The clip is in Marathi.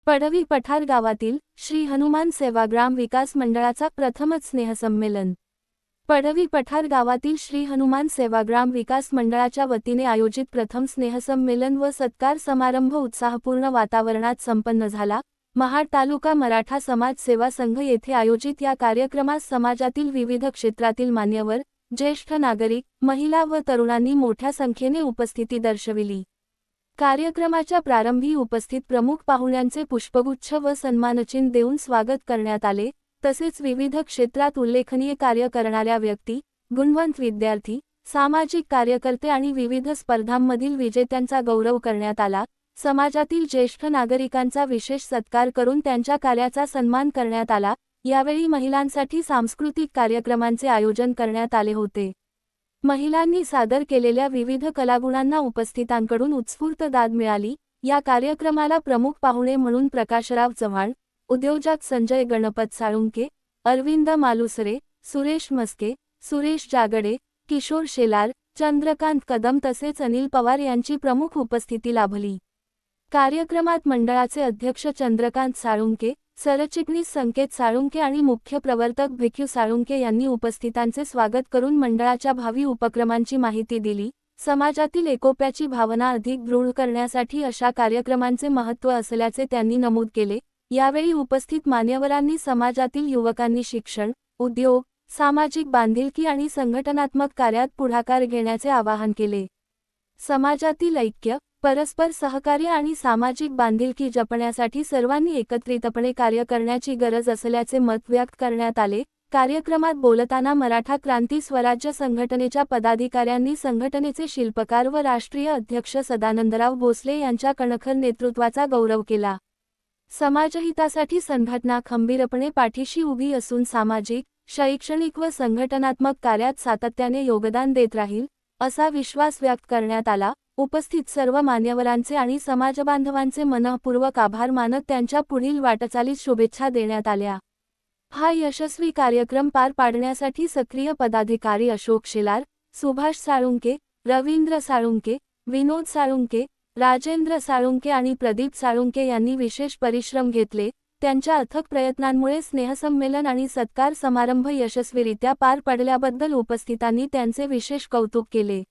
पडवी पठार गावातील श्री हनुमान सेवाग्राम विकास मंडळाचा प्रथमच स्नेहसंमेलन। पडवी पठार गावातील श्री हनुमान सेवाग्राम विकास मंडळाच्या वतीने आयोजित प्रथम स्नेहसंमेलन व सत्कार समारंभ उत्साहपूर्ण वातावरणात संपन्न झाला। महाड तालुका मराठा समाज सेवा संघ येथे आयोजित या कार्यक्रमास समाजातील विविध क्षेत्रातील मान्यवर, ज्येष्ठ नागरिक, महिला व तरुणांनी मोठ्या संख्येने उपस्थिती दर्शविली। कार्यक्रमाच्या प्रारंभी उपस्थित प्रमुख पाहुण्यांचे पुष्पगुच्छ व सन्मानचिन्ह देऊन स्वागत करण्यात आले। तसेच विविध क्षेत्रात उल्लेखनीय कार्य करणाऱ्या व्यक्ती, गुणवंत विद्यार्थी, सामाजिक कार्यकर्ते आणि विविध स्पर्धांमधील विजेत्यांचा गौरव करण्यात आला। समाजातील ज्येष्ठ नागरिकांचा विशेष सत्कार करून त्यांच्या कार्याचा सन्मान करण्यात आला। यावेळी महिलांसाठी सांस्कृतिक कार्यक्रमांचे आयोजन करण्यात आले होते। महिलांनी सादर केलेल्या विविध कलागुणांना उपस्थितांकडून उत्स्फूर्त दाद मिळाली। या कार्यक्रमाला प्रमुख पाहुणे म्हणून प्रकाशराव चव्हाण, उद्योजक संजय गणपत साळुंके, अरविंद मालुसरे, सुरेश मस्के, सुरेश जागडे, किशोर शेलार, चंद्रकांत कदम तसेच अनिल पवार यांची प्रमुख उपस्थिती लाभली। कार्यक्रमात मंडळाचे अध्यक्ष चंद्रकांत साळुंके, सरचिटणीस संकेत साळुंके आणि मुख्य प्रवर्तक भिक्यू साळुंके यांनी उपस्थितांचे स्वागत करून मंडळाच्या भावी उपक्रमांची माहिती दिली। समाजातील एकोप्याची भावना अधिक दृढ करण्यासाठी अशा कार्यक्रमांचे महत्त्व असल्याचे त्यांनी नमूद केले। यावेळी उपस्थित मान्यवरांनी समाजातील युवकांनी शिक्षण, उद्योग, सामाजिक बांधिलकी आणि संघटनात्मक कार्यात पुढाकार घेण्याचे आवाहन केले। समाजातील ऐक्य, परस्पर सहकार्य आणि सामाजिक बांधिलकी जपण्यासाठी सर्वांनी एकत्रितपणे कार्य करण्याची गरज असल्याचे मत व्यक्त करण्यात आले। कार्यक्रमात बोलताना मराठा क्रांती स्वराज्य संघटनेच्या पदाधिकाऱ्यांनी संघटनेचे शिल्पकार व राष्ट्रीय अध्यक्ष सदानंदराव भोसले यांच्या कणखर नेतृत्वाचा गौरव केला। समाजहितासाठी संघटना खंबीरपणे पाठीशी उभी असून सामाजिक, शैक्षणिक व संघटनात्मक कार्यात सातत्याने योगदान देत राहील, असा विश्वास व्यक्त करण्यात आला। उपस्थित सर्व मान्यवरांचे आणि समाजबांधवांचे मनःपूर्वक आभार मानत त्यांच्या पुढील वाटचालीस शुभेच्छा देण्यात आल्या। हा यशस्वी कार्यक्रम पार पाडण्यासाठी सक्रिय पदाधिकारी अशोक शेलार, सुभाष साळुंके, रवींद्र साळुंके, विनोद साळुंके, राजेंद्र साळुंके आणि प्रदीप साळुंके यांनी विशेष परिश्रम घेतले। त्यांच्या अथक प्रयत्नांमुळे स्नेहसंमेलन आणि सत्कार समारंभ यशस्वीरित्या पार पडल्याबद्दल उपस्थितांनी त्यांचे विशेष कौतुक केले।